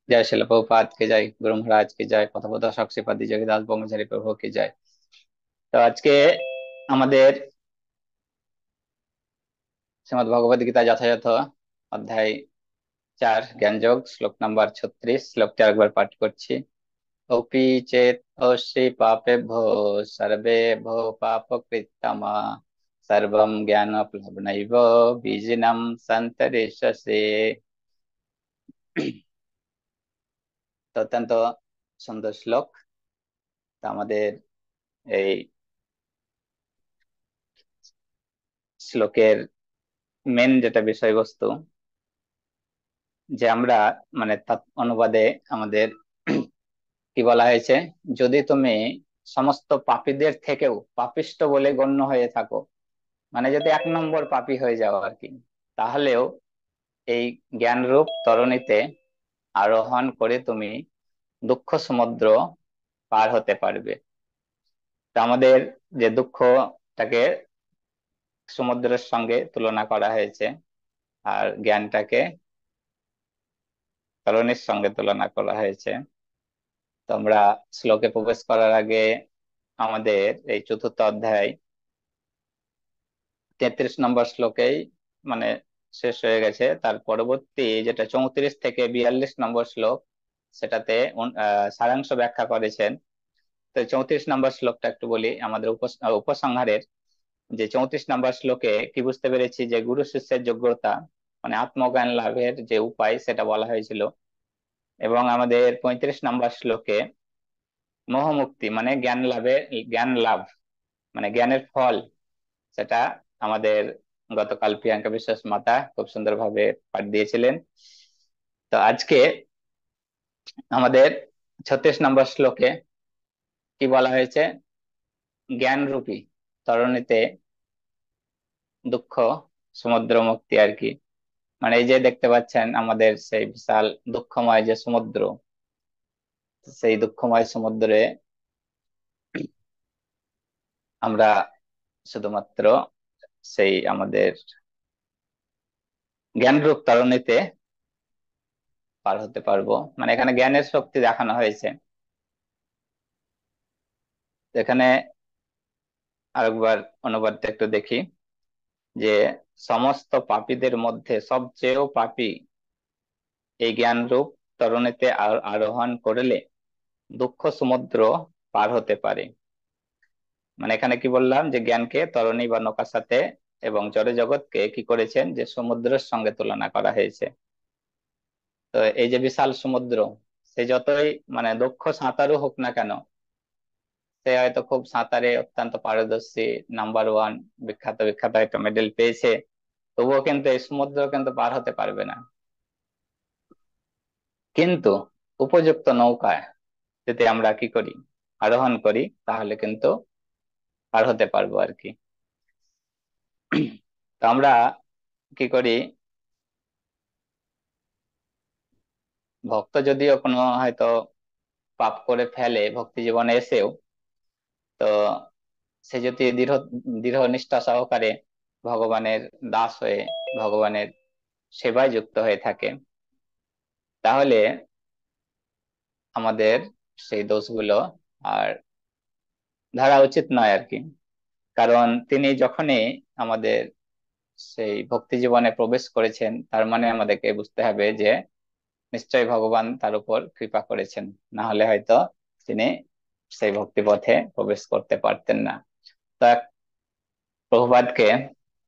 जय शिल प्रभुपाद के जय, गुरु महाराज की जय, পথপ্রদর্শক শ্রীপাদ জগন্নাথ ব্রহ্মচারী প্রভু की जय। তো আজকে আমাদের শ্রীমদ্ ভগবদ গীতা যথাযথ অধ্যায় 4 জ্ঞানযোগ শ্লোক নাম্বার 36, শ্লোকটি আরেকবার পাঠ করছি। অপি চেত অশ্রি পাপেভ্যো সর্বেভ্যো পাপকৃত্তমা সর্বং জ্ঞানপ্লবনৈব বীজিনং সন্তরিষ্যসে। তো অত্যন্ত সুন্দর শ্লোক। তো আমাদের এই শ্লোকের মেন যেটা বিষয়বস্তু, যে আমরা মানে অনুবাদে আমাদের কি বলা হয়েছে, যদি তুমি সমস্ত পাপীদের থেকেও পাপিষ্ঠ বলে গণ্য হয়ে থাকো, মানে যদি 1 নম্বর পাপী হয়ে যাও আর কি, তাহলেও এই জ্ঞানরূপ তরণীতে আরোহণ করে তুমি দুঃখ সমুদ্র পার হতে পারবে। তা আমাদের যে দুঃখটাকে সমুদ্রের সঙ্গে তুলনা করা হয়েছে, আর জ্ঞানটাকে তরণীর সঙ্গে তুলনা করা হয়েছে। তো আমরা শ্লোকে প্রবেশ করার আগে আমাদের এই চতুর্থ অধ্যায় 33 নম্বর শ্লোকেই মানে শেষ হয়ে গেছে। তার পরবর্তী যেটা 34 থেকে 42 নম্বর শ্লোক, সেটাতে সারাংশ ব্যাখ্যা করেছেন। তো 34 নম্বর শ্লোকটা একটু বলি আমাদের উপসংহারের। যে 34 নম্বর শ্লোকে কি বুঝতে পেরেছি, যে গুরু শিষ্যের যোগ্যতা মানে আত্মজ্ঞান লাভের যে উপায় সেটা বলা হয়েছিল। এবং আমাদের 35 নম্বর শ্লোকে মোহমুক্তি মানে জ্ঞান লাভ মানে জ্ঞানের ফল, সেটা আমাদের গতকাল প্রিয়াঙ্কা বিশ্বাস মাতা খুব সুন্দরভাবে পাঠ দিয়েছিলেন। তো আজকে আমাদের 36 নম্বর শ্লোকে কি বলা হয়েছে, জ্ঞান রূপী তরণীতে দুঃখ সমুদ্র মুক্তি আর কি। মানে এই যে দেখতে পাচ্ছেন আমাদের সেই বিশাল দুঃখময় যে সমুদ্র, সেই দুঃখময় সমুদ্রে আমরা শুধুমাত্র সেই আমাদের জ্ঞানরূপ তরণীতে পার হতে পারবো। মানে এখানে জ্ঞানের শক্তি দেখানো হয়েছে। এখানে আরেকবার অনুবাদটা একটু দেখি, যে সমস্ত পাপীদের মধ্যে সবচেয়েও পাপী এই জ্ঞানরূপ তরণীতে আরোহণ করলে দুঃখ সমুদ্র পার হতে পারে। মানে এখানে কি বললাম, যে জ্ঞানকে তরণী বা নৌকার সাথে এবং জড় জগৎকে কি করেছেন, যে সমুদ্রের সঙ্গে তুলনা করা হয়েছে। তো এই যে বিশাল সমুদ্র, সে যতই মানে দক্ষ সাঁতারু হোক না কেন, সে হয়তো খুব সাঁতারে অত্যন্ত পারদর্শী, নাম্বার 1, বিখ্যাত বিখ্যাত একটা মেডেল পেয়েছে, তবুও কিন্তু এই সমুদ্র কিন্তু পার হতে পারবে না। কিন্তু উপযুক্ত নৌকায় যদি আমরা কি করি, আরোহণ করি, তাহলে কিন্তু পার হতে পারবো আর কি। তো আমরা কি করি, ভক্ত যদিও কোনো হয়তো পাপ করে ফেলে ভক্তি জীবনে এসেও, তো সে যদি দৃঢ় দৃঢ় নিষ্ঠা সহকারে ভগবানের দাস হয়ে ভগবানের সেবায় যুক্ত হয়ে থাকে, তাহলে আমাদের সেই দোষগুলো আর ধরা উচিত নয় আর কি। কারণ তিনি যখনই আমাদের সেই ভক্তি জীবনে প্রবেশ করেছেন, তার মানে আমাদেরকে বুঝতে হবে যে নিশ্চয়ই ভগবান তার উপর কৃপা করেছেন, না হলে হয়তো তিনি সেই ভক্তি পথে প্রবেশ করতে পারতেন না। তো প্রভুপাদকে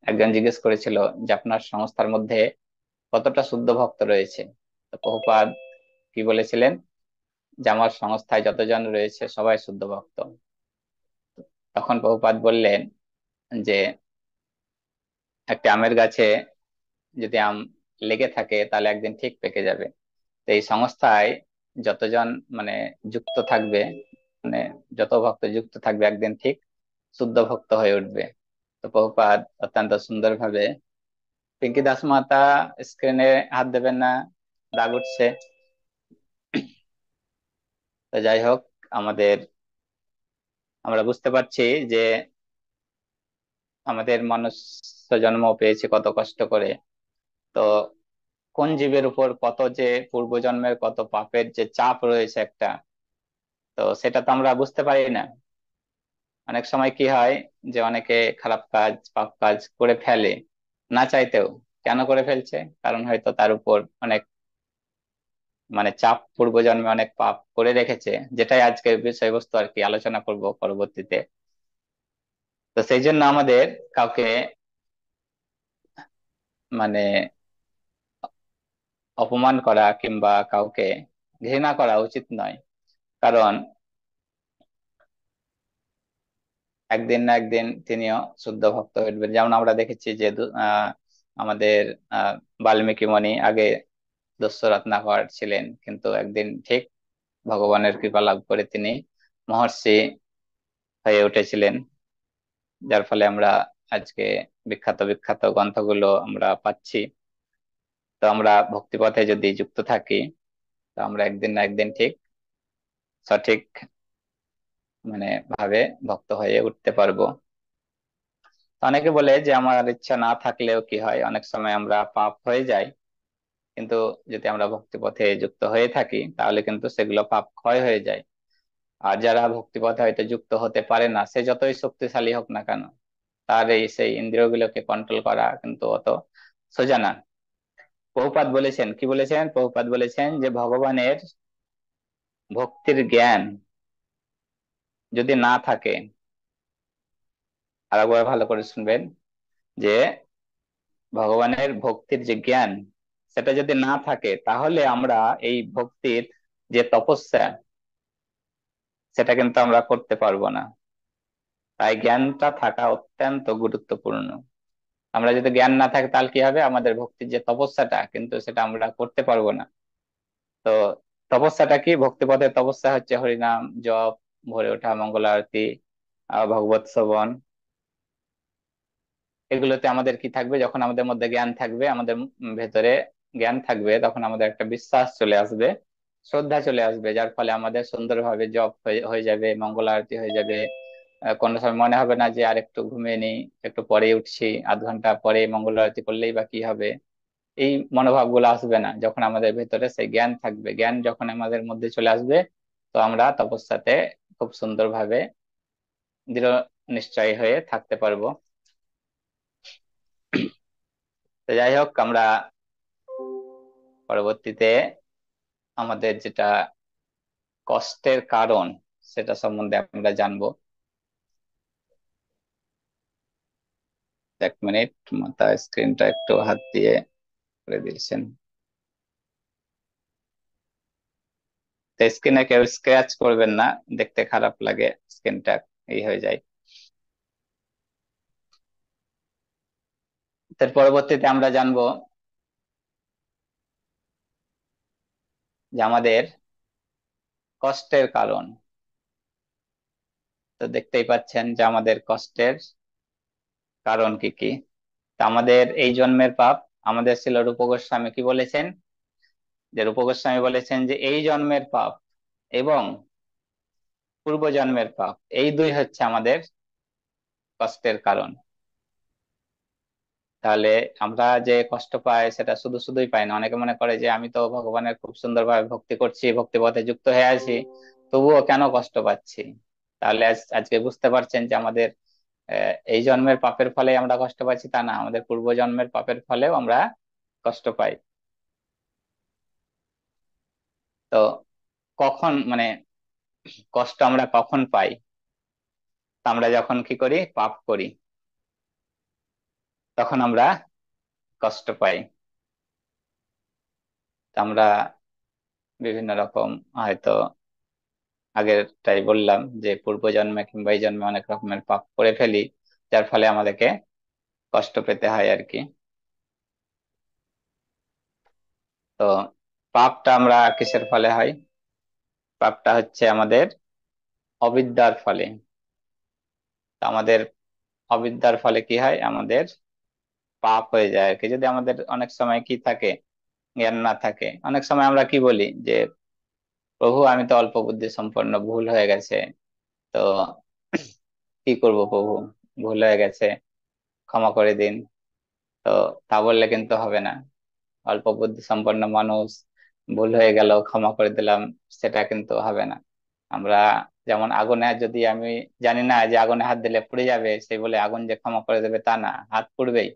একজন জিজ্ঞেস করেছিল যে আপনার সংস্থার মধ্যে কতটা শুদ্ধ ভক্ত রয়েছে। তো প্রভুপাদ কি বলেছিলেন, যে আমার সংস্থায় যতজন রয়েছে সবাই শুদ্ধ ভক্ত। তখন প্রভুপাদ বললেন যে একটা আমের গাছে যদি আম লেগে থাকে তাহলে একদিন ঠিক পেকে যাবে। তো এই সংস্থায় যতজন মানে যুক্ত থাকবে, মানে যত ভক্ত যুক্ত থাকবে, একদিন ঠিক শুদ্ধ ভক্ত হয়ে উঠবে। তো প্রভুপাদ অত্যন্ত সুন্দরভাবে, পিঙ্কি দাস মাতা স্ক্রিনে হাত দেবেন না, দাগ উঠছে। তো যাই হোক, আমাদের আমরা বুঝতে পারছি যে আমাদের মানুষ জন্ম পেয়েছে কত কষ্ট করে। তো কোন জীবের উপর কত যে পূর্বজন্মের কত পাপের যে চাপ রয়েছে একটা, তো সেটা তো আমরা বুঝতে পারি না। অনেক সময় কি হয় যে অনেকে খারাপ কাজ পাপ কাজ করে ফেলে না চাইতেও। কেন করে ফেলছে? কারণ হয়তো তার উপর অনেক মানে চাপ, পূর্বজন্মে অনেক পাপ করে রেখেছে, যেটাই আজকের বিষয়বস্তু আর কি, আলোচনা করব পরবর্তীতে। তো সেই জন্য আমাদের কাউকে মানে অপমান করা কিংবা কাউকে ঘৃণা করা উচিত নয়। কারণ একদিন না একদিন তিনিও শুদ্ধ ভক্ত হয়ে উঠবেন। যেমন আমরা দেখেছি যে আমাদের বাল্মীকি মুনি আগে দস্যু রত্নাকর ছিলেন, কিন্তু একদিন ঠিক ভগবানের কৃপা লাভ করে তিনি মহর্ষি হয়ে উঠেছিলেন, যার ফলে আমরা আজকে বিখ্যাত বিখ্যাত গ্রন্থগুলো আমরা পাচ্ছি। তো আমরা ভক্তিপথে যদি যুক্ত থাকি, তো আমরা একদিন না একদিন ঠিক সঠিক ভাবে ভক্ত হয়ে উঠতে পারবো। তো অনেকে বলে যে আমার ইচ্ছা না থাকলেও কি হয়, অনেক সময় আমরা পাপ হয়ে যাই, কিন্তু যদি আমরা ভক্তিপথে যুক্ত হয়ে থাকি তাহলে কিন্তু সেগুলো পাপ ক্ষয় হয়ে যায়। আর যারা ভক্তিপথে হয়তো যুক্ত হতে পারে না, সে যতই শক্তিশালী হোক না কেন, তার এই সেই ইন্দ্রিয়গুলোকে কন্ট্রোল করা কিন্তু অত সোজা না। প্রভুপাদ বলেছেন, কি বলেছেন? প্রভুপাদ বলেছেন যে ভগবানের ভক্তির জ্ঞান যদি না থাকে, আর একবার ভালো করে শুনবেন, যে ভগবানের ভক্তির যে জ্ঞান সেটা যদি না থাকে, তাহলে আমরা এই ভক্তির যে তপস্যা সেটা কিন্তু আমরা করতে পারবো না। তাই জ্ঞানটা থাকা অত্যন্ত গুরুত্বপূর্ণ। আমরা যদি জ্ঞান না থাকে তাহলে কি হবে, আমাদের ভক্তির যে তপস্যাটা কিন্তু সেটা আমরা করতে পারবো না। তো তপস্যাটা কি? ভক্তিপথের তপস্যা হচ্ছে হরিনাম জপ, ভোরে ওঠা, মঙ্গল আরতি, ভগবত শ্রবণ। এগুলোতে আমাদের কি থাকবে? যখন আমাদের মধ্যে জ্ঞান থাকবে, আমাদের ভেতরে জ্ঞান থাকবে, তখন আমাদের একটা বিশ্বাস চলে আসবে, শ্রদ্ধা চলে আসবে, যার ফলে আমাদের সুন্দরভাবে জপ হয়ে হয়ে যাবে, মঙ্গল আরতি হয়ে যাবে। কোনো সময় মনে হবে না যে আর একটু ঘুমিয়ে নিই, একটু পরে উঠছি, আধ ঘন্টা পরে মঙ্গল আরতি করলেই বা কি হবে। এই মনোভাব গুলো আসবে না যখন আমাদের ভেতরে সেই জ্ঞান থাকবে। জ্ঞান যখন আমাদের মধ্যে চলে আসবে, তো আমরা তপস্যাতে খুব সুন্দরভাবে দৃঢ় নিশ্চয়ী হয়ে থাকতে পারবো। তো যাই হোক, আমরা পরবর্তীতে আমাদের যেটা কষ্টের কারণ সেটা সম্বন্ধে আমরা জানবো। 1 মিনিট, মাথা স্ক্রিনটা একটু হাত দিয়ে করে দিয়েছেন। তো স্ক্রিনে কেউ স্ক্র্যাচ করবেন না, দেখতে খারাপ লাগে, স্ক্রিনটা এই হয়ে যায়। তার পরবর্তীতে আমরা জানবো যে আমাদের কষ্টের কারণ। তো দেখতেই পাচ্ছেন যে আমাদের কষ্টের কারণ কি কি। তা আমাদের এই জন্মের পাপ, আমাদের ছিল রূপ গোস্বামী কি বলেছেন, যে রূপ গোস্বামী বলেছেন যে এই জন্মের পাপ এবং পূর্ব জন্মের পাপ, এই দুই হচ্ছে আমাদের কষ্টের কারণ। তাহলে আমরা যে কষ্ট পাই সেটা শুধু শুধুই পাই না। অনেকে মনে করে যে আমি তো ভগবানের খুব সুন্দরভাবে ভক্তি করছি, ভক্তি পথে যুক্ত হয়ে আছি, তবুও কেন কষ্ট পাচ্ছি। তাহলে আজকে বুঝতে পারছেন যে আমাদের এই জন্মের পাপের ফলে আমরা কষ্ট পাচ্ছি তা না, আমাদের পূর্ব জন্মের পাপের ফলেও আমরা কষ্ট পাই। তো কখন কষ্ট আমরা কখন পাই? তা আমরা যখন কি করি, পাপ করি, তখন আমরা কষ্ট পাই। তা আমরা বিভিন্ন রকম হয়তো আগেরটাই বললাম যে পূর্ব জন্মে কিংবা এই জন্মে অনেক রকমের পাপ করে ফেলি, যার ফলে আমাদেরকে কষ্ট পেতে হয় আর কি। তো পাপটা আমরা কিসের ফলে হয়? পাপটা হচ্ছে আমাদের অবিদ্যার ফলে। তো আমাদের অবিদ্যার ফলে কি হয়, আমাদের পাপ হয়ে যায় আর কি। যদি আমাদের অনেক সময় কি থাকে, জ্ঞান না থাকে, অনেক সময় আমরা কি বলি যে প্রভু আমি তো অল্প বুদ্ধি সম্পন্ন, ভুল হয়ে গেছে, তো কি করব প্রভু, ভুল হয়ে গেছে, ক্ষমা করে দিন। তো তা বললে কিন্তু হবে না। অল্প বুদ্ধি সম্পন্ন মানুষ, ভুল হয়ে গেল ক্ষমা করে দিলাম, সেটা কিন্তু হবে না। আমরা যেমন আগুনে যদি আমি জানি না যে আগুনে হাত দিলে পুড়ে যাবে, সেই বলে আগুন যে ক্ষমা করে দেবে তা না, হাত পুড়বেই।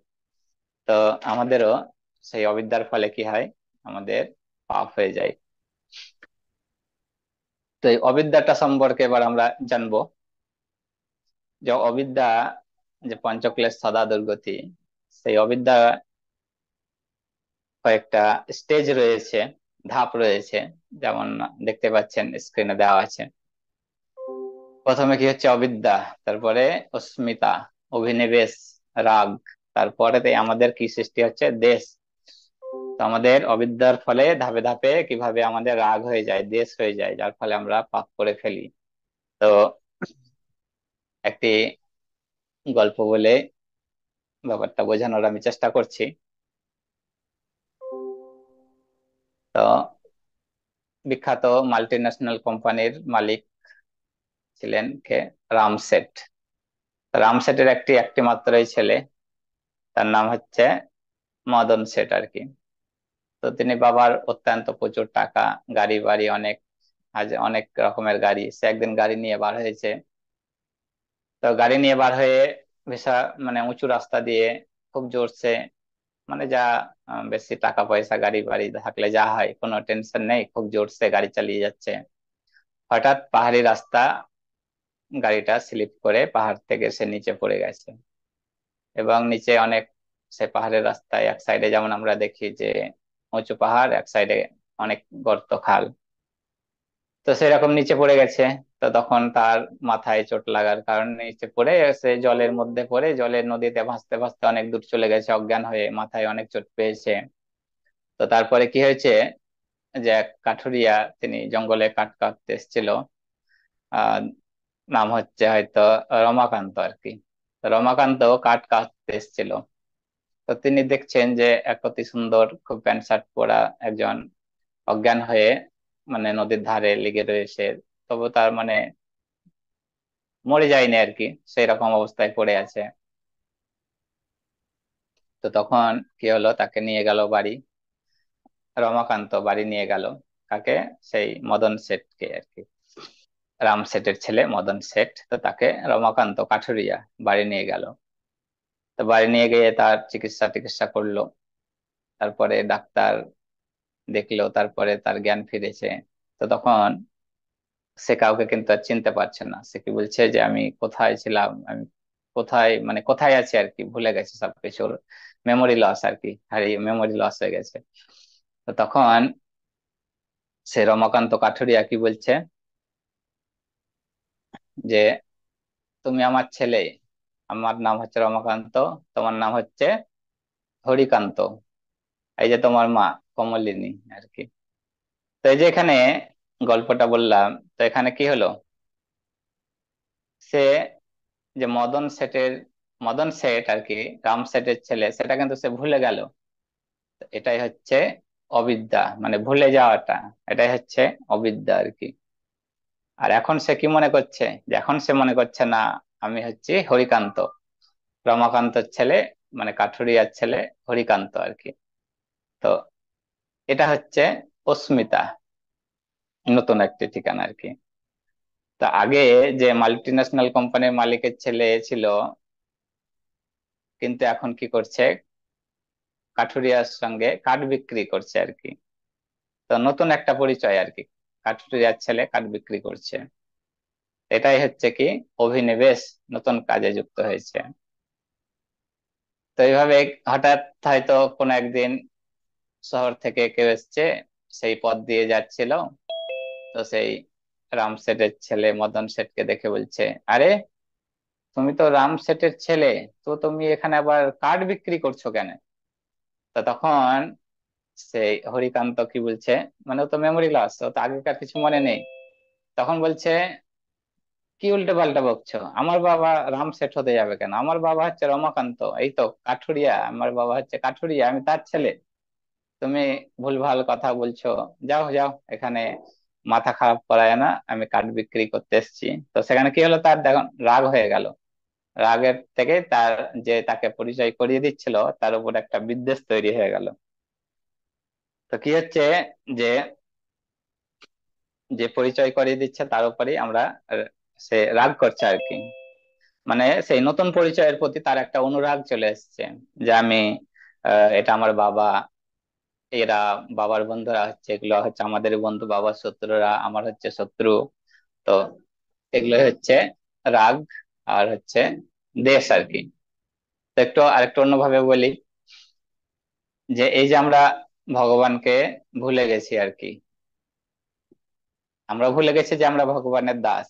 তো আমাদেরও সেই অবিদ্যার ফলে কি হয়, আমাদের পাপ হয়ে যায়। তো এই অবিদ্যাটা সম্পর্কে এবার আমরা জানবো, যে অবিদ্যা, যে পঞ্চক্লেশ সদা দুর্গতি, সেই অবিদ্যা কয়েকটা স্টেজ রয়েছে, ধাপ রয়েছে, যেমন দেখতে পাচ্ছেন স্ক্রিনে দেওয়া আছে। প্রথমে কি হচ্ছে অবিদ্যা, তারপরে অস্মিতা, অভিনিবেশ, রাগ, তারপরে আমাদের কি সৃষ্টি হচ্ছে, দেশ। তো আমাদের অবিদ্যার ফলে ধাপে ধাপে কিভাবে আমাদের রাগ হয়ে যায়, দেশ হয়ে যায়, যার ফলে আমরা পাপ করে ফেলি। তো একটি গল্প বলে ব্যাপারটা বোঝানোর আমি চেষ্টা করছি। তো বিখ্যাত মাল্টি ন্যাশনাল কোম্পানির মালিক ছিলেন কে, রামসেট। রামসেটের একটি একটি মাত্রই ছেলে, তার নাম হচ্ছে মদন সেট আর কি। তো তিনি বাবার অত্যন্ত প্রচুর টাকা, গাড়ি বাড়ি অনেক, আজ অনেক রকমের গাড়ি, সে একদিন গাড়ি নিয়ে বার হয়েছে। তো গাড়ি নিয়ে বার হয়ে বেশা মানে উঁচু রাস্তা দিয়ে খুব জোরছে, মানে যা বেশি টাকা পয়সা গাড়ি বাড়ি থাকলে যা হয়, কোনো টেনশন নেই, খুব জোরছে গাড়ি চালিয়ে যাচ্ছে। হঠাৎ পাহাড়ি রাস্তা, গাড়িটা স্লিপ করে পাহাড় থেকে সে নিচে পড়ে গেছে। এবং নিচে অনেক, সে পাহাড়ের রাস্তায় এক সাইডে যেমন আমরা দেখি যে উঁচু পাহাড়, এক সাইডে অনেক গর্ত খাল, তো সেরকম নিচে পড়ে গেছে। তো তখন তার মাথায় চোট লাগার কারণে নিচে পড়ে সে জলের মধ্যে পড়ে, জলের নদীতে ভাসতে ভাসতে অনেক দূর চলে গেছে অজ্ঞান হয়ে, মাথায় অনেক চোট পেয়েছে। তো তারপরে কি হয়েছে, যে এক কাঠুরিয়া, তিনি জঙ্গলে কাঠ কাটতে এসেছিল, আহ নাম হচ্ছে হয়তো রমাকান্ত আর কি। তো রমাকান্ত কাঠ কাটতে এসেছিল। তো তিনি দেখছেন যে এক অতি সুন্দর, খুব প্যান্ট শার্ট পরা একজন অজ্ঞান হয়ে মানে নদীর ধারে লেগে রয়েছে, তবু তার মানে মরে যায়নি আর কি, সেই রকম অবস্থায় পড়ে আছে। তো তখন কি হলো, তাকে নিয়ে গেল বাড়ি, রমাকান্ত বাড়ি নিয়ে গেল কাকে, সেই মদন শেঠকে আর কি, রাম শেঠের ছেলে মদন শেঠ। তো তাকে রমাকান্ত কাঠুরিয়া বাড়ি নিয়ে গেল। তো বাড়ি নিয়ে গিয়ে তার চিকিৎসা টিকিৎসা করলো, তারপরে ডাক্তার দেখলো, তারপরে তার জ্ঞান ফিরেছে। তো তখন সে কাউকে কিন্তু আর চিনতে পারছে না, সে কি বলছে যে আমি কোথায় ছিলাম, আমি কোথায়, মানে কোথায় আছি আর কি, ভুলে গেছে সবকিছু, মেমোরি লস আর কি, হারিয়ে মেমোরি লস হয়ে গেছে। তো তখন সে রমাকান্ত কাঠুরিয়া কি বলছে, যে তুমি আমার ছেলে, আমার নাম হচ্ছে রমাকান্ত, তোমার নাম হচ্ছে হরিকান্ত, এই যে তোমার মা কমলিনী আর কি। তো এই যে এখানে গল্পটা বললাম, তো এখানে কি হলো, সে যে মদন শেঠ আর কি, রাম শেঠের ছেলে, সেটা কিন্তু সে ভুলে গেল। তো এটাই হচ্ছে অবিদ্যা, মানে ভুলে যাওয়াটা, এটাই হচ্ছে অবিদ্যা আর কি। আর এখন সে কি মনে করছে, যে এখন সে মনে করছে না আমি হচ্ছি হরিকান্ত, রমাকান্তর ছেলে, মানে কাঠুরিয়ার ছেলে হরিকান্ত আর কি। তো এটা হচ্ছে অস্মিতা, নতুন একটি ঠিকানা আর কি। তা আগে যে মাল্টি ন্যাশনাল কোম্পানির মালিকের ছেলে ছিল, কিন্তু এখন কি করছে, কাঠুরিয়ার সঙ্গে কাঠ বিক্রি করছে আর কি। তো নতুন একটা পরিচয় আর কি, কাঠুরিয়ার ছেলে কাঠ বিক্রি করছে, এটাই হচ্ছে কি অভিনিবেশ, নতুন কাজে যুক্ত হয়েছে। তো এইভাবে হঠাৎ হয়তো কোনো একদিন শহর থেকে কেউ এসছে, সেই পথ দিয়ে যাচ্ছিল, তো সেই রাম শেঠের ছেলে মদন শেঠকে দেখে বলছে, আরে তুমি তো রাম শেঠের ছেলে, তো তুমি এখানে আবার কাঠ বিক্রি করছো কেন? তো তখন সেই হরিকান্ত কি বলছে, মানে ও তো মেমোরি লস, ও তো আগেকার কিছু মনে নেই। তখন বলছে, কি উল্টো পাল্টা বকছো, আমার বাবা রাম শেঠ হতে যাবে কেন, আমার বাবা হচ্ছে রমাকান্ত, এই তো কাঠুরিয়া, আমার বাবা হচ্ছে কাঠুরিয়া, আমি তার ছেলে, তুমি ভুলভাল কথা বলছো, যাও যাও এখানে মাথা খারাপ করায় না, আমি কাঠ বিক্রি করতে এসেছি। তো সেখানে কি হলো, তার দেখুন রাগ হয়ে গেল, রাগের থেকে তার, যে তাকে পরিচয় করিয়ে দিচ্ছিল, তার উপর একটা বিদ্বেষ তৈরি হয়ে গেল। তো কি হচ্ছে যে যে পরিচয় করিয়ে দিচ্ছে তার উপরেই আমরা সে রাগ করছে আর কি। মানে সেই নতুন পরিচয়ের প্রতি তার একটা অনুরাগ চলে এসেছে, যে আমি এটা আমার বাবা, এরা বাবার বন্ধুরা হচ্ছে, এগুলো হচ্ছে আমাদের বন্ধু, বাবার শত্রুরা আমার হচ্ছে শত্রু। তো এগুলো হচ্ছে রাগ আর হচ্ছে দেশ আর কি। তো একটু আরেকটু অন্যভাবে বলি, যে এই যে আমরা ভগবানকে ভুলে গেছি আর কি, আমরা ভুলে গেছি যে আমরা ভগবানের দাস।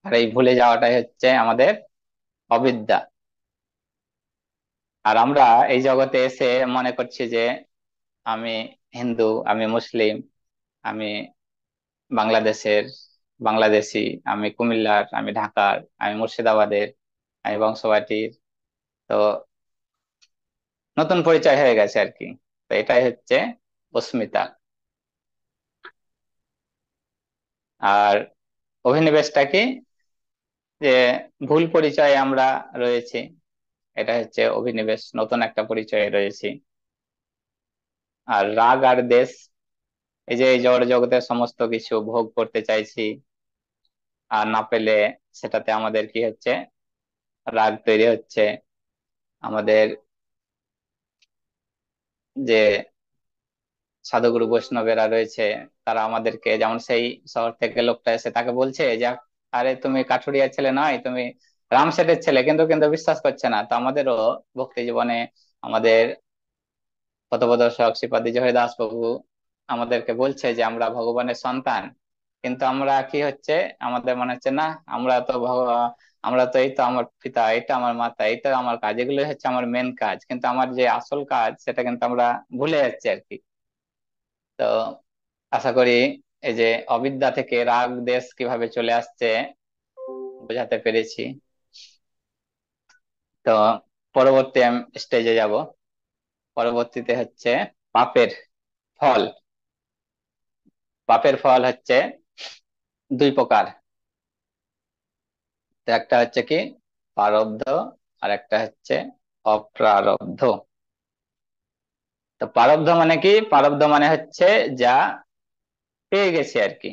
আর এই ভুলে যাওয়াটাই হচ্ছে আমাদের অবিদ্যা। আর আমরা এই জগতে এসে মনে করছি যে আমি হিন্দু, আমি মুসলিম, আমি বাংলাদেশের, বাংলাদেশি, আমি কুমিল্লার, আমি ঢাকার, আমি মুর্শিদাবাদের, আমি বংশবাটির। তো নতুন পরিচয় হয়ে গেছে আর কি। তো এটাই হচ্ছে অস্মিতা। আর অভিনিবেশটা কি, যে ভুল পরিচয়ে আমরা রয়েছি, এটা হচ্ছে অভিনিবেশ, নতুন একটা পরিচয়ে রয়েছি। আর রাগ আর দেশ, এই যে এই জড় জগতের সমস্ত কিছু ভোগ করতে চাইছি, আর না পেলে সেটাতে আমাদের কি হচ্ছে, রাগ তৈরি হচ্ছে। আমাদের যে সাধুগুরু বৈষ্ণবেরা রয়েছে, তারা আমাদেরকে, যেমন সেই শহর থেকে লোকটা এসে তাকে বলছে যে আরে তুমি কাঠুরিয়ার ছেলে নয়, তুমি রাম শেঠের ছেলে, কিন্তু কিন্তু বিশ্বাস করছে না। তো আমাদেরও ভক্তি জীবনে আমাদের পথপ্রদর্শক শ্রীপাদি জয়দাস প্রভু আমাদেরকে বলছে যে আমরা ভগবানের সন্তান, কিন্তু আমরা কি হচ্ছে, আমাদের মনে হচ্ছে না, আমরা তো আমরা তো এই তো আমার পিতা, এটা আমার মাতা, এই তো আমার কাজ, এগুলো হচ্ছে আমার মেন কাজ, কিন্তু আমার যে আসল কাজ সেটা কিন্তু আমরা ভুলে যাচ্ছি আর কি। তো আশা করি এই যে অবিদ্যা থেকে রাগ দেশ কিভাবে চলে আসছে বোঝাতে পেরেছি। তো পরবর্তী স্টেজে যাব। পরবর্তীতে হচ্ছে পাপের ফল। পাপের ফল হচ্ছে দুই প্রকার। তো একটা হচ্ছে কি প্রারব্ধ, আর একটা হচ্ছে অপ্রারব্ধ। তো প্রারব্ধ মানে কি, প্রারব্ধ মানে হচ্ছে যা পেয়ে গেছি আর কি।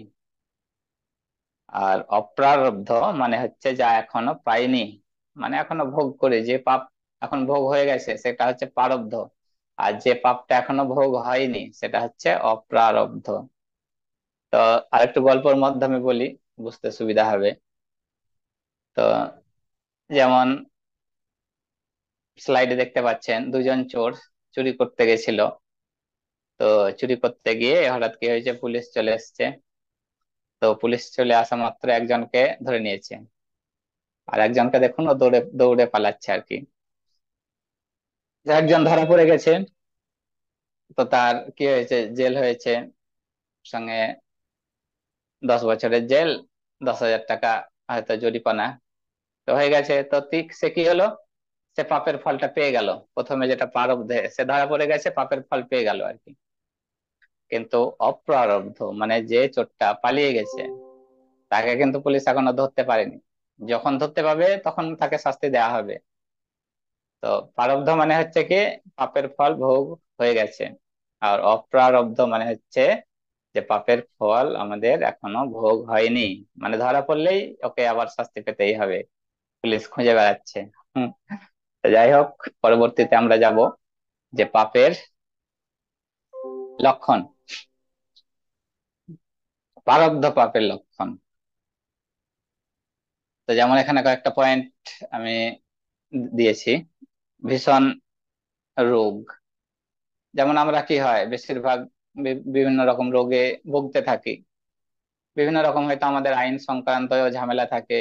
আর অপ্রারব্ধ মানে হচ্ছে যা এখনো পাইনি, মানে এখনো ভোগ করে, যে পাপ এখন ভোগ হয়ে গেছে সেটা হচ্ছে প্রারব্ধ। আর যে পাপটা এখনো ভোগ হয়নি সেটা হচ্ছে অপ্রারব্ধ। তো আরেকটু গল্পের মাধ্যমে বলি, বুঝতে সুবিধা হবে। তো যেমন স্লাইডে দেখতে পাচ্ছেন, দুজন চোর চুরি করতে গেছিল। তো চুরি করতে গিয়ে হঠাৎ কি হয়েছে, পুলিশ চলে এসেছে। তো পুলিশ চলে আসা মাত্র একজনকে ধরে নিয়েছে, আর একজনকে দেখুন ও দৌড়ে দৌড়ে পালাচ্ছে আর কি। একজন ধরা পড়ে গেছে, তো তার কি হয়েছে, জেল হয়েছে, সঙ্গে 10 বছরের জেল, 10,000 টাকা হয়তো জরিমানা তো হয়ে গেছে। তো ঠিক সে কি হলো, সে পাপের ফলটা পেয়ে গেল। প্রথমে যেটা প্রারব্ধে সে ধরা পড়ে গেছে, পাপের ফল পেয়ে গেল আর কি। কিন্তু অপ্রারব্ধ মানে যে চোরটা পালিয়ে গেছে, তাকে কিন্তু পুলিশ এখনো ধরতে পারেনি। যখন ধরতে পাবে তখন তাকে শাস্তি দেওয়া হবে। তো প্রারব্ধ মানে হচ্ছে কি পাপের ফল ভোগ হয়ে গেছে, আর অপ্রারব্ধ মানে হচ্ছে যে পাপের ফল আমাদের এখনো ভোগ হয়নি, মানে ধরা পড়লেই ওকে আবার শাস্তি পেতেই হবে, পুলিশ খুঁজে বেড়াচ্ছে। হুম। তো যাই হোক, পরবর্তীতে আমরা যাব যে পাপের লক্ষণ, প্রারব্ধ পাপের লক্ষণ। তো যেমন এখানে কয়েকটা পয়েন্ট আমি দিয়েছি। ভীষণ রোগ, যেমন আমরা কি হয় বেশিরভাগ বিভিন্ন রকম রোগে ভুগতে থাকি। বিভিন্ন রকম হয়তো আমাদের আইন সংক্রান্ত ঝামেলা থাকে,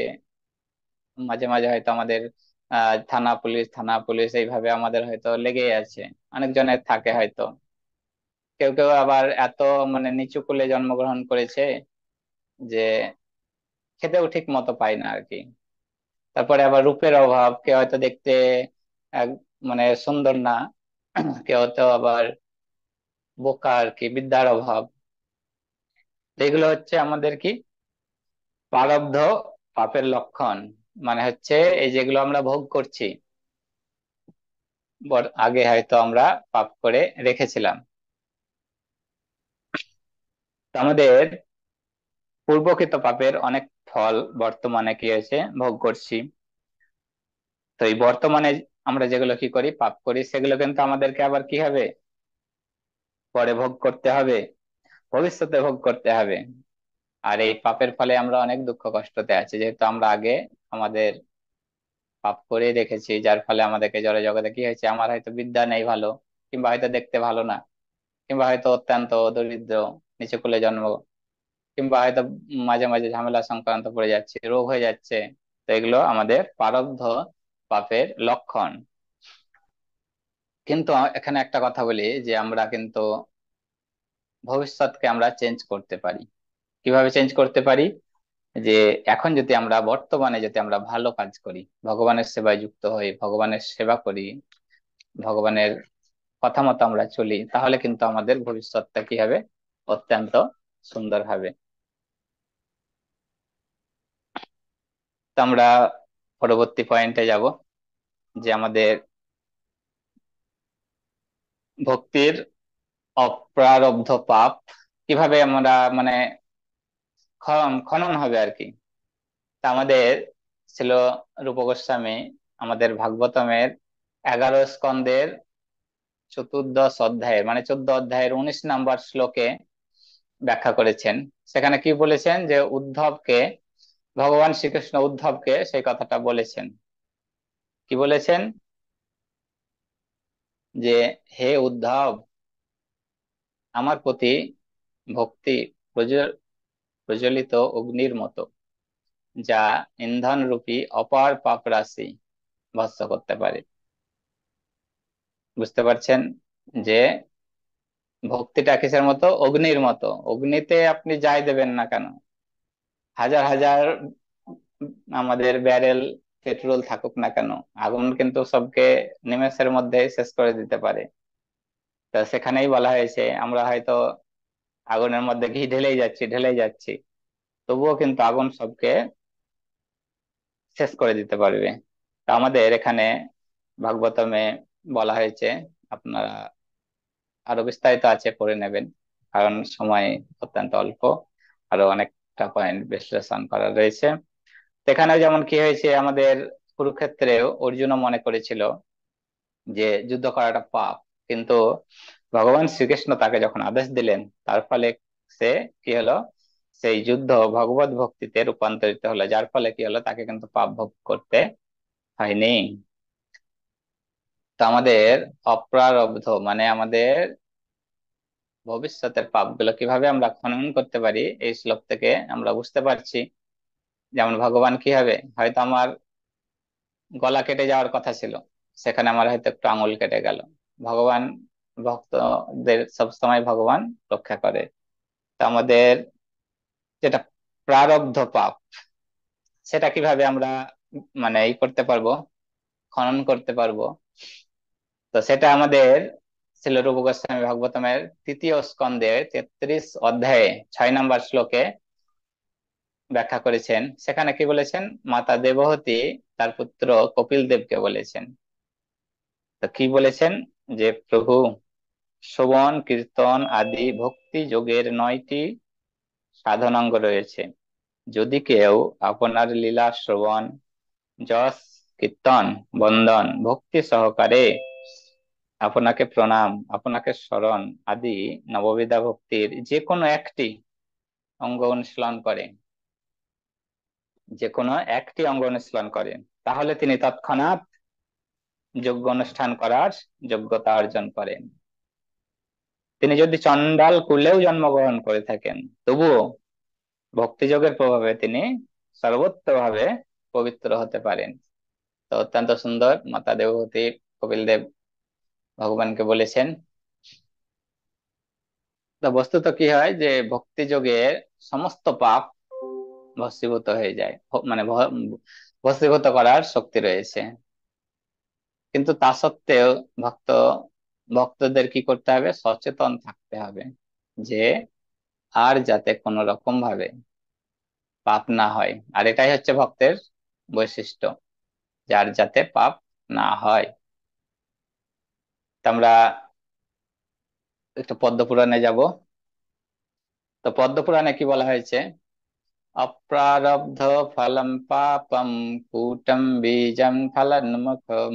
মাঝে মাঝে হয়তো আমাদের থানা পুলিশ এইভাবে আমাদের হয়তো লেগেই আছে, অনেকজনের থাকে হয়তো। কেউ কেউ আবার এত মানে নিচু কুলে জন্মগ্রহণ করেছে যে খেতেও ঠিক মতো পায় না আর কি। তারপরে আবার রূপের অভাব, কেউ হয়তো দেখতে এক মানে সুন্দর না, কেউ হয়তো আবার বোকা আর কি, বিদ্যার অভাব। এগুলো হচ্ছে আমাদের কি প্রারব্ধ পাপের লক্ষণ। মানে হচ্ছে এই যেগুলো আমরা ভোগ করছি, আগে হয়তো আমরা পাপ করে রেখেছিলাম। তো আমাদের পূর্বকৃত পাপের অনেক ফল বর্তমানে কি হয়েছে ভোগ করছি। তো এই বর্তমানে আমরা যেগুলো কি করি, পাপ করি, সেগুলো কিন্তু আমাদেরকে আবার কি হবে, পরে ভোগ করতে হবে, ভবিষ্যতে ভোগ করতে হবে। আর এই পাপের ফলে আমরা অনেক দুঃখ কষ্টতে আছি, যেহেতু আমরা আগে আমাদের পাপ করে রেখেছি, যার ফলে আমাদেরকে জড় জগতে কি হয়েছে, আমার হয়তো বিদ্যা নেই ভালো, কিংবা হয়তো দেখতে ভালো না, কিংবা হয়তো অত্যন্ত দরিদ্র, নিচু কুলে জন্ম, কিংবা হয়তো মাঝে মাঝে ঝামেলা সংক্রান্ত পড়ে যাচ্ছে, রোগ হয়ে যাচ্ছে। তো এগুলো আমাদের প্রারব্ধ পাপের লক্ষণ। কিন্তু এখানে একটা কথা বলি, যে আমরা কিন্তু ভবিষ্যৎকে আমরা চেঞ্জ করতে পারি। কিভাবে চেঞ্জ করতে পারি? যে এখন যদি আমরা বর্তমানে যদি আমরা ভালো কাজ করি, ভগবানের সেবায় যুক্ত হই, ভগবানের সেবা করি, ভগবানের কথা মতো আমরা চলি, তাহলে কিন্তু আমাদের ভবিষ্যৎটা কি হবে, অত্যন্ত সুন্দর হবে। তো আমরা পরবর্তী পয়েন্টে যাব, যে আমাদের ভক্তির অপ্রারব্ধ পাপ কিভাবে আমরা মানে খনন হবে আর কি। তা আমাদের ছিল রূপ গোস্বামী আমাদের ভাগবতমের 11 স্কন্ধের চতুর্দশ অধ্যায়ের মানে 14 অধ্যায়ের 19 নম্বর শ্লোকে ব্যাখ্যা করেছেন। সেখানে কি বলেছেন, যে উদ্ধবকে, ভগবান শ্রীকৃষ্ণ উদ্ধবকে সেই কথাটা বলেছেন। কি বলেছেন, যে হে উদ্ধব, আমার প্রতি ভক্তি প্রজ্বলিত অগ্নির মতো, যা ইন্ধন রূপী অপার পাপ রাশি ভস্ম করতে পারে। বুঝতে পারছেন যে ভক্তিটা কিসের মতো, অগ্নির মতো। অগ্নিতে আপনি যাই দেবেন না কেন, হাজার হাজার আমাদের ব্যারেল পেট্রোল থাকুক না কেন, আগুন কিন্তু সবকে নিমেষের মধ্যে শেষ করে দিতে পারে। তা সেখানেই বলা হয়েছে, আমরা হয়তো আগুনের মধ্যে ঘি ঢেলেই যাচ্ছি, তবুও কিন্তু আগুন সবকে শেষ করে দিতে পারবে। তা আমাদের এখানে ভাগবতমে বলা হয়েছে, আপনারা আরো বিস্তারিত আছে, পড়ে নেবেন, কারণ সময় অত্যন্ত অল্প, আরো অনেকটা পয়েন্ট বিশ্লেষণ করা রয়েছে। সেখানে যেমন কি হয়েছে, আমাদের কুরুক্ষেত্রেও অর্জুনও মনে করেছিল যে যুদ্ধ করাটা পাপ, কিন্তু ভগবান শ্রীকৃষ্ণ তাকে যখন আদেশ দিলেন, তার ফলে সে কি হলো, সেই যুদ্ধ ভগবত ভক্তিতে রূপান্তরিত হলো, যার ফলে কি হলো, তাকে কিন্তু পাপ ভোগ করতে হয়নি। তো আমাদের অপ্রারব্ধ মানে আমাদের ভবিষ্যতের পাপগুলো কিভাবে আমরা খনন করতে পারি, এই শ্লোক থেকে আমরা বুঝতে পারছি। যেমন ভগবান কি হবে, হয়তো আমার গলা কেটে যাওয়ার কথা ছিল, সেখানে আমার হয়তো একটু আঙুল কেটে গেল। ভগবান ভক্তদের সবসময় ভগবান রক্ষা করে। তো আমাদের যেটা প্রারব্ধ পাপ, সেটা কিভাবে আমরা মানে ই করতে পারবো, খনন করতে পারবো। তো সেটা আমাদের ছিল রূপ গোস্বামী ভাগবতমের 3য় স্কন্ধের 33 অধ্যায়ে 6 নম্বর শ্লোকে ব্যাখ্যা করেছেন। সেখানে কি বলেছেন, মাতা দেবহতী তার পুত্র কপিল দেবকে বলেছেন। তো কি বলেছেন, যে প্রভু, শ্রবণ কীর্তন আদি ভক্তি যোগের 9টি সাধনাঙ্গ রয়েছে। যদি কেউ আপনার লীলা শ্রবণ, যশ কীর্তন, বন্দন ভক্তি সহকারে আপনাকে প্রণাম, আপনাকে স্মরণ আদি নববিধা ভক্তির যে কোনো একটি অঙ্গ অনুশীলন করে, যে কোনো একটি অঙ্গ অনুশীলন করে, তাহলে তিনি তৎক্ষণাৎ যজ্ঞ অনুষ্ঠান করার যোগ্যতা অর্জন করেন। তিনি যদি চন্ডাল কুলেও জন্মগ্রহণ করে থাকেন, তবুও ভক্তিযোগের প্রভাবে তিনি সর্বোত্তভাবে পবিত্র হতে পারেন। তো অত্যন্ত সুন্দর মাতা দেবহূতি কপিল দেব ভগবানকে বলেছেন। তো বস্তুত কি হয়, যে ভক্তি যোগে সমস্ত পাপ ভস্মীভূত হয়ে যায়, মানে ভস্মীভূত করার শক্তি রয়েছে। কিন্তু তা সত্ত্বেও ভক্ত ভক্তদের কি করতে হবে, সচেতন থাকতে হবে, যে আর যাতে কোনো রকম ভাবে পাপ না হয়। আর এটাই হচ্ছে ভক্তের বৈশিষ্ট্য, যার যাতে পাপ না হয়। তা আমরা একটু পদ্ম পুরাণে যাব। তো পদ্ম পুরাণে কি বলা হয়েছে? অপ্রারব্ধ ফলম পাপম কূটম বীজম ফলন্মুখম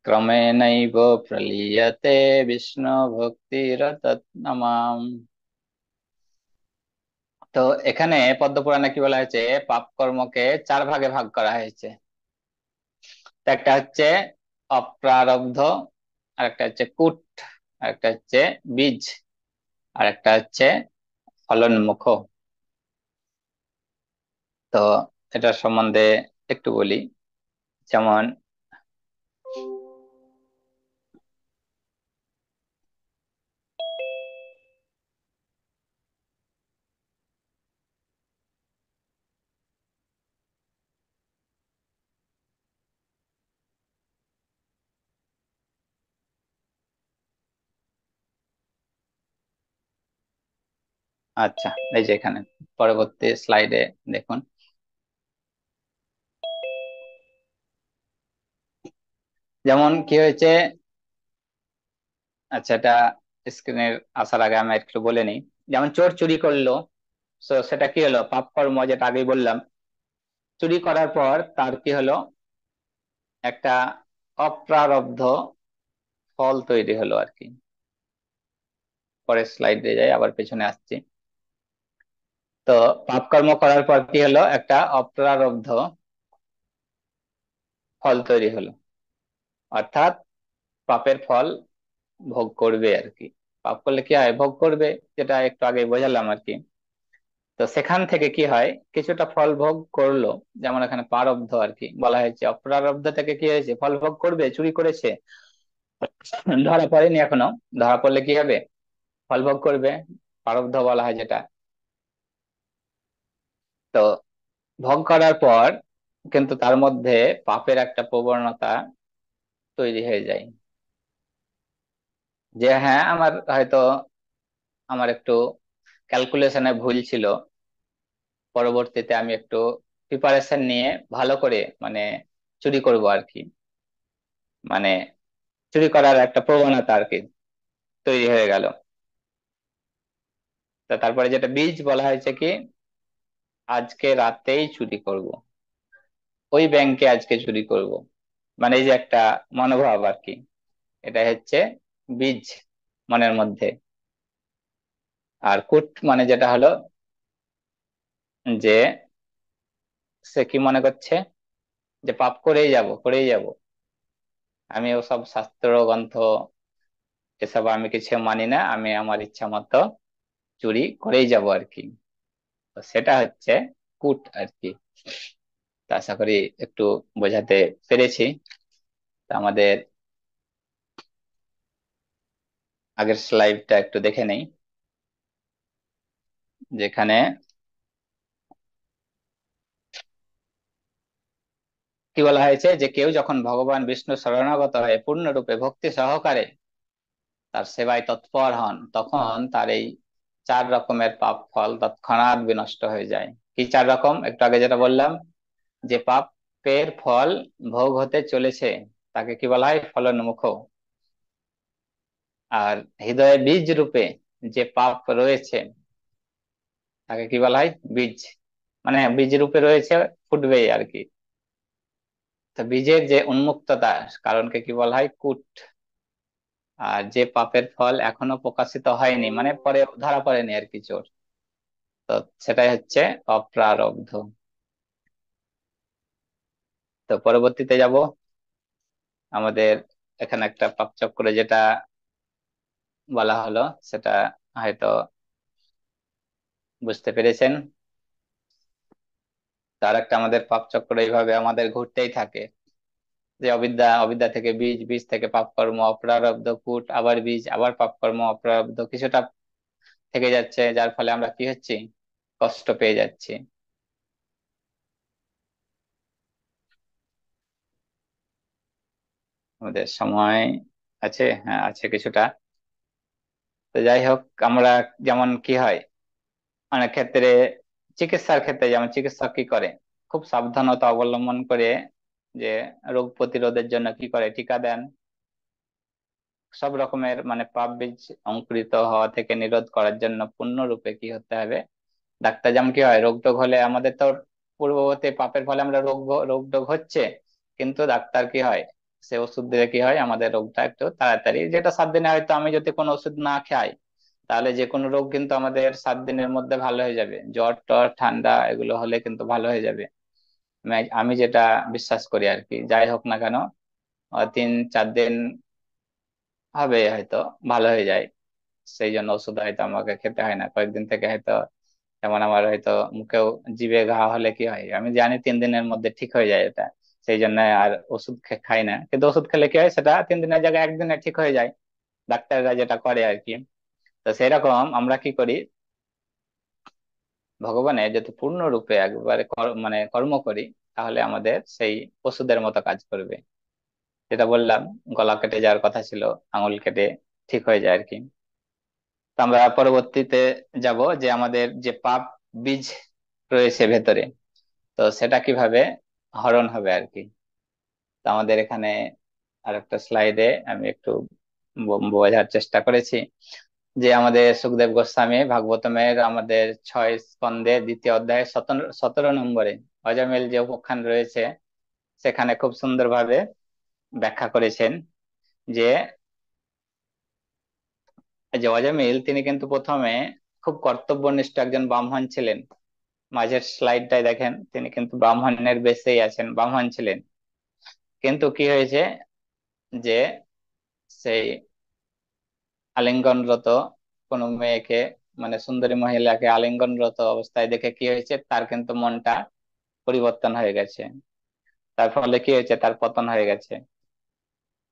ক্রমেণৈব প্রলীয়তে বিষ্ণু ভক্তিরততমাম। তো এখানে পদ্ম পুরাণে কি বলা হয়েছে? পাপ কর্মকে চার ভাগে ভাগ করা হয়েছে। তো একটা হচ্ছে অপ্রারব্ধ, আর একটা হচ্ছে কূট, আর একটা হচ্ছে বীজ, আর একটা হচ্ছে ফলন্মুখ। তো এটার সম্বন্ধে একটু বলি। যেমন আচ্ছা, এই যে এখানে পরবর্তী স্লাইডে দেখুন। যেমন কি হয়েছে, আচ্ছা এটা স্ক্রিনের আসার আগে আমি একটু বলে নিই। যেমন চোর চুরি করলো, তো সেটা কি হলো? পাপ কর্ম, যেটা আগেই বললাম। চুরি করার পর তার কি হলো? একটা অপ্রারব্ধ ফল তৈরি হলো আর কি। পরের স্লাইডে যাই, আবার পেছনে আসছি। তো পাপ কর্ম করার পর কি হলো? একটা অপ্রারব্ধ ফল তৈরি হলো, অর্থাৎ পাপের ফল ভোগ করবে আর কি। পাপ করলে কি হয়? ভোগ করবে, যেটা একটু আগে বোঝালাম আর কি। তো সেখান থেকে কি হয়? কিছুটা ফল ভোগ করলো। যেমন এখানে প্রারব্ধ আর কি বলা হয়েছে, অপ্রারব্ধ থেকে কি হয়েছে? ফল ভোগ করবে, চুরি করেছে, ধরা পড়েনি এখনো। ধরা পড়লে কি হবে? ফল ভোগ করবে, প্রারব্ধ বলা হয় যেটা। তো ভোগ করার পর কিন্তু তার মধ্যে পাপের একটা প্রবণতা তৈরি হয়ে যায়। যে হ্যাঁ, আমার একটু ক্যালকুলেশনে ভুল ছিল, পরবর্তীতে আমি একটু প্রিপারেশন নিয়ে ভালো করে মানে চুরি করব আর কি। মানে চুরি করার একটা প্রবণতা আর কি তৈরি হয়ে গেল। তো তারপরে যেটা বীজ বলা হয়েছে কি, আজকে রাতেই চুরি করব, ওই ব্যাংকে আজকে চুরি করব, মানে এই যে একটা মনোভাব আর কি, এটা হচ্ছে বীজ মনের মধ্যে। আর কুট মানে যেটা হলো যে সে কি মনে করছে? যে পাপ করেই যাব, করেই যাব, আমি ওসব শাস্ত্র গ্রন্থ এসব আমি কিছু মানি না, আমি আমার ইচ্ছা মতো চুরি করেই যাব আর কি। তো সেটা হচ্ছে কুট আর কি। তা আশা করি একটু বোঝাতে পেরেছি। তা আমাদের আগের স্লাইডটা একটু দেখে নেই, যেখানে কি বলা হয়েছে? যে কেউ যখন ভগবান বিষ্ণু শরণাগত হয়ে পূর্ণরূপে ভক্তি সহকারে তার সেবায় তৎপর হন, তখন তার এই চার রকমের পাপ ফল তৎক্ষণাৎ বিনষ্ট হয়ে যায়। কি চার রকম? একটু আগে যেটা বললাম, যে পাপের ফল ভোগ হতে চলেছে তাকে কি বলা হয়? ফলোন্মুখ। আর হৃদয়ে বীজ রূপে যে পাপ রয়েছে তাকে কি বলা হয়? বীজ। মানে বীজ রূপে রয়েছে, ফুটবেই আর কি। তো বীজের যে উন্মুক্ততা, কারণকে কি বলা হয়? কূট। আর যে পাপের ফল এখনো প্রকাশিত হয়নি, মানে পরে ধরা পড়েনি আর কি, চোর, তো সেটাই হচ্ছে অপ্রারব্ধ। তো পরবর্তীতে যাব আমাদের, এখানে একটা পাপ চক্রে যেটা বলা হলো সেটা হয়তো বুঝতে পেরেছেন। তার একটা আমাদের পাপ চক্র এইভাবে আমাদের ঘুরতেই থাকে। যে অবিদ্যা, অবিদ্যা থেকে বীজ, বীজ থেকে পাপকর্ম, অপ্রারব্ধ, কূট, আবার বীজ, আবার পাপকর্ম, অপ্রারব্ধ, কিছুটা থেকে যাচ্ছে, যার ফলে আমরা কি হচ্ছি? কষ্ট পেয়ে যাচ্ছি। আমাদের সময় আছে? হ্যাঁ, আছে কিছুটা। তো যাই হোক, আমরা যেমন কি হয় অনেক ক্ষেত্রে, চিকিৎসার ক্ষেত্রে যেমন চিকিৎসক কি করে? খুব সাবধানতা অবলম্বন করে যে রোগ প্রতিরোধের জন্য কি করে? টিকা দেন। সব রকমের মানে পাপ বীজ অঙ্কুরিত হওয়া থেকে নিরোধ করার জন্য পূর্ণরূপে কি হতে হবে, ডাক্তার যেমন কি হয় রোগ টোগ হলে আমাদের তো পূর্ববর্তী পাপের ফলে আমরা রোগ টোগ হচ্ছে, কিন্তু ডাক্তার কি হয়, সে ওষুধ দিলে কি হয় আমাদের রোগটা একটু তাড়াতাড়ি, যেটা 7 দিনে হয়তো আমি যদি কোনো ওষুধ না খাই তাহলে যে কোনো রোগ কিন্তু আমাদের 7 দিনের মধ্যে ভালো হয়ে যাবে, জ্বর টর ঠান্ডা এগুলো হলে কিন্তু ভালো হয়ে যাবে। আমি যেটা বিশ্বাস করি আর কি, যাই হোক না কেন 3-4 দিন হবে হয়তো ভালো হয়ে যায়, সেই জন্য ওষুধ হয়তো আমাকে খেতে হয় না কয়েকদিন থেকে হয়তো। যেমন আমার হয়তো মুখেও জিভে ঘা হলে কি হয় আমি জানি 3 দিনের মধ্যে ঠিক হয়ে যায় এটা, সেই জন্য আর ওষুধ খাই না, কিন্তু ওষুধ খেলে কি হয় সেটা 3 দিনের জায়গায় একদিনে ঠিক হয়ে যায়, ডাক্তাররা যেটা করে আর কি। তো সেরকম আমরা কি করি, ভগবানের যদি পূর্ণরূপে একবারে মানে কর্ম করি তাহলে আমাদের সেই ওষুধের মতো কাজ করবে। যেটা বললাম গলা কেটে যাওয়ার কথা ছিল, আঙুল কেটে ঠিক হয়ে যায় আর কি। তো আমরা পরবর্তীতে যাব যে আমাদের যে পাপ বীজ রয়েছে ভেতরে, তো সেটা কিভাবে হরণ হবে আর কি। তো আমাদের এখানে আরেকটা স্লাইডে আমি একটু বোঝার চেষ্টা করেছি যে আমাদের সুখদেব গোস্বামী ভাগবতমের আমাদের 6 স্কন্ধে 2য় অধ্যায়ে 17 নম্বরে অজামিল যে উপাখ্যান রয়েছে সেখানে খুব সুন্দরভাবে ব্যাখ্যা করেছেন যে যে অজামিল তিনি কিন্তু প্রথমে খুব কর্তব্যনিষ্ঠ একজন ব্রাহ্মণ ছিলেন। মাঝের স্লাইডটাই দেখেন তিনি কিন্তু ব্রাহ্মণের বেশেই আছেন, ব্রাহ্মণ ছিলেন, কিন্তু কি হয়েছে যে সেই আলিঙ্গনরত কোনো মেয়েকে মানে সুন্দরী মহিলাকে আলিঙ্গনরত অবস্থায় দেখে কি হয়েছে তার কিন্তু মনটা পরিবর্তন হয়ে গেছে, তার ফলে কি হয়েছে তার পতন হয়ে গেছে।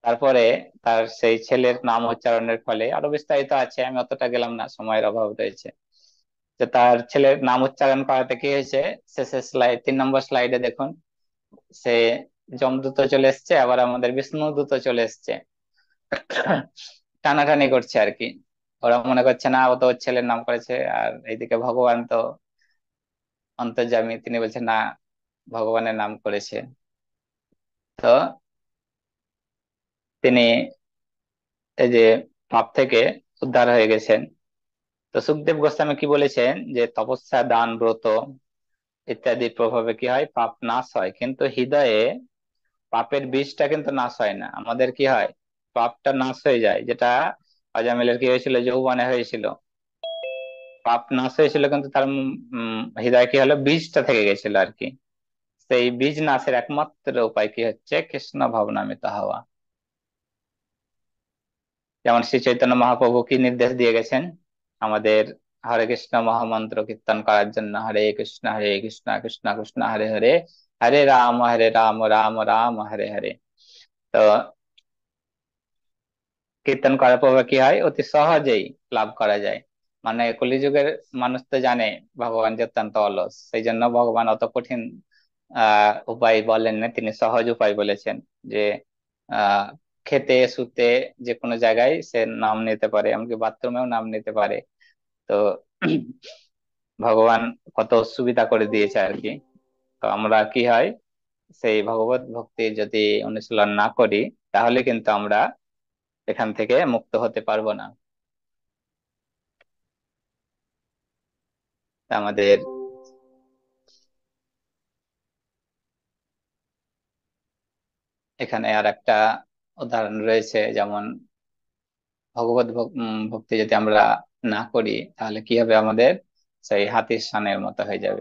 তারপরে তার সেই ছেলের নাম উচ্চারণের ফলে আরো বিস্তারিত আছে, আমি অতটা গেলাম না সময়ের অভাব রয়েছে, যে তার ছেলের নাম উচ্চারণ করাতে কি হয়েছে, শেষের স্লাইড 3 নম্বর স্লাইডে দেখুন সে যমদূত চলে এসছে, আবার আমাদের বিষ্ণু দূত চলে এসছে, টানাটানি করছে আর কি। ওরা মনে করছে না ও তো ওর ছেলের নাম করেছে, আর এইদিকে ভগবান তো অন্তর্যামী, তিনি বলছেন না ভগবানের নাম করেছে। তো তিনি এই যে পাপ থেকে উদ্ধার হয়ে গেছেন। তো সুখদেব গোস্বামী কি বলেছেন যে তপস্যা দান ব্রত ইত্যাদির প্রভাবে কি হয় পাপ নাশ হয়, কিন্তু হৃদয়ে পাপের বীজটা কিন্তু নাশ হয় না, আমাদের কি হয় পাপটা নাশ হয়ে যায়, যেটা আজামিলের কি হয়েছিল যৌবনে হয়েছিল, পাপ নাশ হয়েছিল কিন্তু তার হৃদয়ে কি হলো বীজটা থেকে গেছিল আর কি। সেই বীজ নাশের একমাত্র উপায় কি হচ্ছে কৃষ্ণ ভাবনামৃত হওয়া। যেমন শ্রী চৈতন্য মহাপ্রভু কি নির্দেশ দিয়ে গেছেন আমাদের হরে কৃষ্ণ মহামন্ত্র কীর্তন করার জন্য, হরে কৃষ্ণ কৃষ্ণ কৃষ্ণ হরে হরে, হরে রাম রাম রাম হরে হরে। তো কীর্তন করার পর কি হয় অতি সহজেই লাভ করা যায়, মানে কলিযুগের মানুষ তো জানে ভগবান যে অত্যন্ত অলস, সেই জন্য ভগবান অত কঠিন উপায় বলেন না, তিনি সহজ উপায় বলেছেন যে আহ খেতে শুতে যে কোনো জায়গায় সে নাম নিতে পারে, এমনকি বাথরুমেও নাম নিতে পারে। তো ভগবান কত সুবিধা করে দিয়েছে আর কি। তো আমরা কি হয় সেই ভগবত ভক্তি যদি অনুশীলন না করি তাহলে কিন্তু আমরা এখান থেকে মুক্ত হতে পারবো না। আমাদের এখানে আর একটা উদাহরণ রয়েছে, যেমন ভক্তি যদি আমরা না করি তাহলে কি হবে, আমাদের সেই হাতির সানের মতো হয়ে যাবে।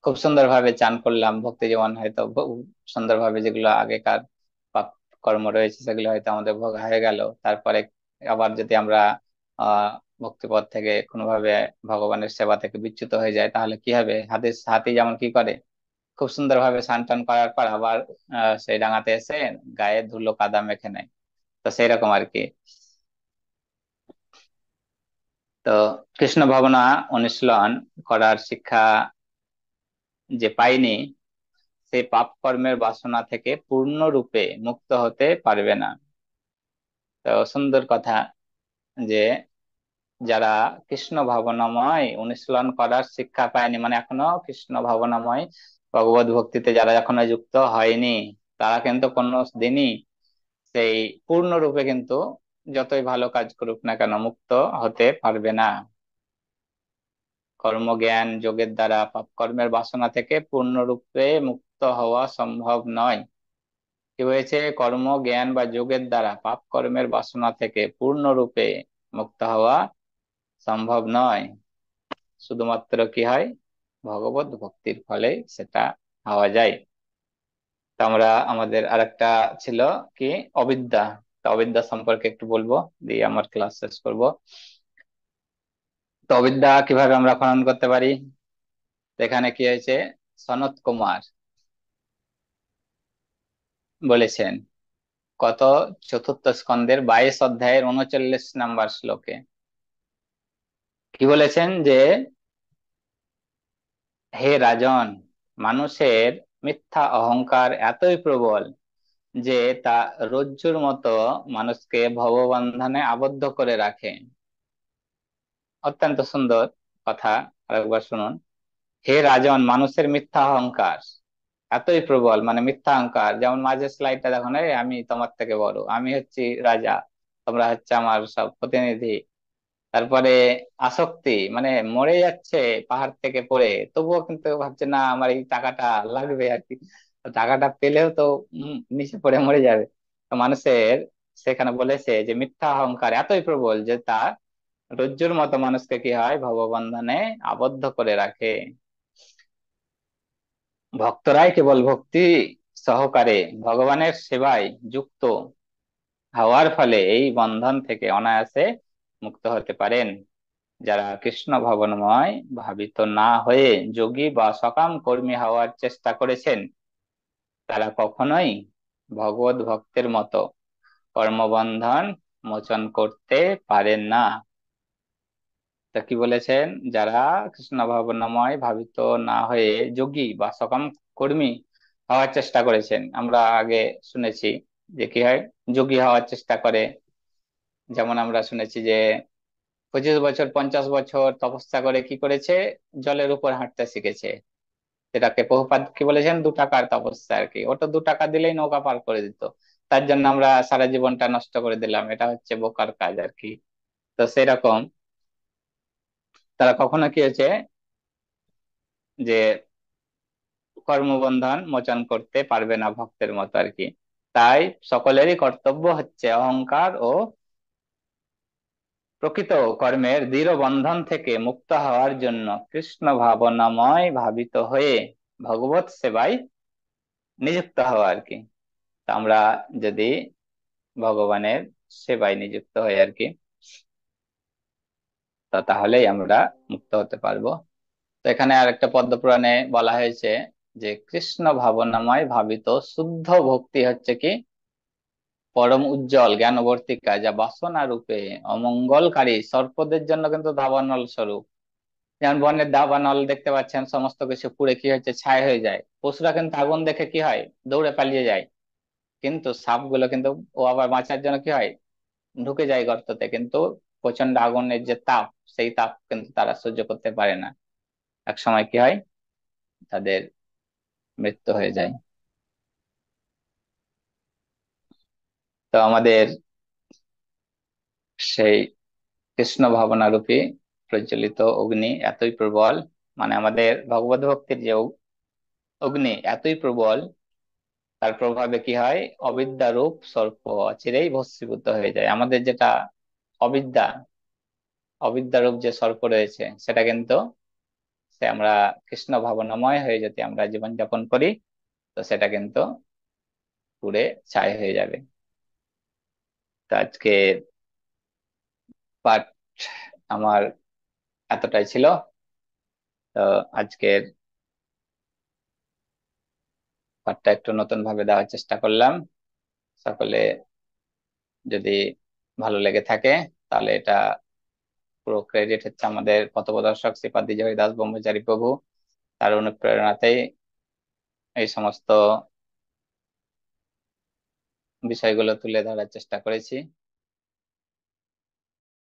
খুব সুন্দরভাবে চান করলাম, ভক্তি যেমন হয়তো সুন্দরভাবে যেগুলো আগেকার পাপ কর্ম রয়েছে সেগুলো হয়তো আমাদের ভোগ হয়ে গেল, তারপরে আবার যদি আমরা আহ ভক্তিপথ থেকে কোনোভাবে ভগবানের সেবা থেকে বিচ্যুত হয়ে যায় তাহলে কি হবে, হাতি যেমন কি করে খুব সুন্দরভাবে স্নান টান করার পর আবার সেই ডাঙাতে এসে গায়ে ধুলো কাদা মেখে নেয়। তো সেই রকম আর কি। তো কৃষ্ণ ভাবনা অনুশীলন করার শিক্ষা যে পাইনি সেই পাপ কর্মের বাসনা থেকে পূর্ণরূপে মুক্ত হতে পারবে না। তো সুন্দর কথা যে যারা কৃষ্ণ ভাবনাময় অনুশীলন করার শিক্ষা পায়নি, মানে এখনো কৃষ্ণ ভাবনাময় ভগবত ভক্তিতে যারা এখনো যুক্ত হয়নি তারা কিন্তু কোনো দিনই সেই পূর্ণরূপে কিন্তু যতই ভালো কাজ করুক না কেন মুক্ত হতে পারবে না। কর্মজ্ঞান যোগের দ্বারা পাপ কর্মের বাসনা থেকে পূর্ণরূপে মুক্ত হওয়া সম্ভব নয়। কি হয়েছে? কর্ম জ্ঞান বা যোগের দ্বারা পাপ কর্মের বাসনা থেকে পূর্ণরূপে মুক্ত হওয়া সম্ভব নয়। শুধুমাত্র কি হয়? ভগবত ভক্তির ফলে সেটা হওয়া যায়। তো আমরা আমাদের আরেকটা ছিল কি, অবিদ্যা। তো অবিদ্যা সম্পর্কে একটু বলবো, দিয়ে আমার ক্লাস শেষ করব। তো অবিদ্যা কিভাবে আমরা খনন করতে পারি? তো এখানে কি হয়েছে, সনত কুমার বলেছেন কত, চতুর্থ স্কন্ধের 22 অধ্যায়ের 39 নম্বর শ্লোকে কি বলেছেন যে, হে রাজন, মানুষের মিথ্যা অহংকার এতই প্রবল যে তা রজ্জুর মতো মানুষকে ভববন্ধনে আবদ্ধ করে রাখে। অত্যন্ত সুন্দর কথা, আরেকবার শুনুন। হে রাজন, মানুষের মিথ্যা অহংকার এতই প্রবল, মানে মিথ্যা অহংকার, যেমন মাঝের স্লাইডটা দেখুন, এই আমি তোমার থেকে বড়, আমি হচ্ছি রাজা, তোমরা হচ্ছে আমার সব প্রতিনিধি। তারপরে আসক্তি, মানে মরে যাচ্ছে পাহাড় থেকে পড়ে, তবুও কিন্তু ভাবছে না আমার এই টাকাটা লাগবে আর কি। তো টাকাটা পেলেও তো নিচে পড়ে মরে যাবে। তো মানুষের, সেখানে বলেছে যে মিথ্যা অহংকার এতই প্রবল যে তা রজ্জুর মতো মানুষকে কি হয়, ভববন্ধনে আবদ্ধ করে রাখে। ভক্তরাই কেবল ভক্তি সহকারে ভগবানের সেবায় যুক্ত হওয়ার ফলে এই বন্ধন থেকে অনায়াসে মুক্ত হতে পারেন। যারা কৃষ্ণ ভবনময় ভাবিত না হয়ে যোগী বা সকাম কর্মী হওয়ার চেষ্টা করেছেন, তারা কখনোই ভগবত ভক্তের মতো কর্মবন্ধন মোচন করতে পারেন না। তা কি বলেছেন, যারা কৃষ্ণ ভাবনাময় ভাবিত না হয়ে যোগী বা সকাম কর্মী হওয়ার চেষ্টা করেছেন, আমরা আগে শুনেছি যে কি হয়, যোগী হওয়ার চেষ্টা করে। যেমন আমরা শুনেছি যে 25 বছর 50 বছর তপস্যা করে কি করেছে, জলের উপর হাঁটতে শিখেছে। সেটাকে প্রভুপাদ কি বলেছেন, 2 টাকার তপস্যা আর কি, ওটা 2 টাকা দিলেই নৌকা পার করে দিত। তার জন্য আমরা সারা জীবনটা নষ্ট করে দিলাম, এটা হচ্ছে বোকার কাজ আর কি। তো সেরকম তারা কখনো কি হয়েছে যে কর্মবন্ধন মোচন করতে পারবে না ভক্তের মতো আর কি। তাই সকলেরই কর্তব্য হচ্ছে অহংকার ও প্রকৃত কর্মের দৃঢ় বন্ধন থেকে মুক্ত হওয়ার জন্য কৃষ্ণ ভাবনাময় ভাবিত হয়ে ভগবত সেবায় নিযুক্ত হওয়া আর কি। তা আমরা যদি ভগবানের সেবায় নিযুক্ত হই আর কি, তো তাহলেই আমরা মুক্ত হতে পারবো। তো এখানে আরেকটা পদ্মপুরাণে বলা হয়েছে যে কৃষ্ণ ভাবনাময় ভাবিত শুদ্ধ ভক্তি হচ্ছে কি, পরম উজ্জ্বল জ্ঞানবর্তিকা, যা বাসনা রূপে অমঙ্গলকারী সর্পদের জন্য কিন্তু দাবানল স্বরূপ। যেমন বনের দাবানল দেখতে পাচ্ছেন, সমস্ত কিছু পুড়ে কি হচ্ছে, ছাই হয়ে যায়, পশুরা কিন্তু আগুন দেখে কি হয়, দৌড়ে পালিয়ে যায়। কিন্তু সাপগুলো কিন্তু, ও আবার বাঁচার জন্য কি হয়, ঢুকে যায় গর্ততে, কিন্তু প্রচন্ড আগুনের যে তাপ, সেই তাপ কিন্তু তারা সহ্য করতে পারে না। এক সময় কি হয়, তাদের মৃত্যু হয়ে যায়। তো আমাদের সেই কৃষ্ণ ভাবনা রূপী প্রজ্বলিত অগ্নি এতই প্রবল, মানে আমাদের ভগবত ভক্তির যে অগ্নি এতই প্রবল, তার প্রভাবে কি হয়, অবিদ্যা রূপ সর্প চিরেই ভস্মীভূত হয়ে যায়। আমাদের যেটা অবিদ্যা, অবিদ্যা রূপ যে সর্প রয়েছে, সেটা কিন্তু, সে আমরা কৃষ্ণ ভাবনাময় হয়ে যদি আমরা জীবনযাপন করি, তো সেটা কিন্তু পুড়ে ছাই হয়ে যাবে। তো আজকে পাঠ আমার এতটাই ছিল। তো আজকের পাঠটা একটু নতুন ভাবে দেওয়ার চেষ্টা করলাম। সকলে যদি ভালো লেগে থাকে, তাহলে এটা পুরো ক্রেডিট হচ্ছে আমাদের পথপ্রদর্শক শ্রীপাদ দ্বিজয় দাস ব্রহ্মচারী প্রভু, তার অনুপ্রেরণাতেই এই সমস্ত বিষয়গুলো তুলে ধরার চেষ্টা করেছি।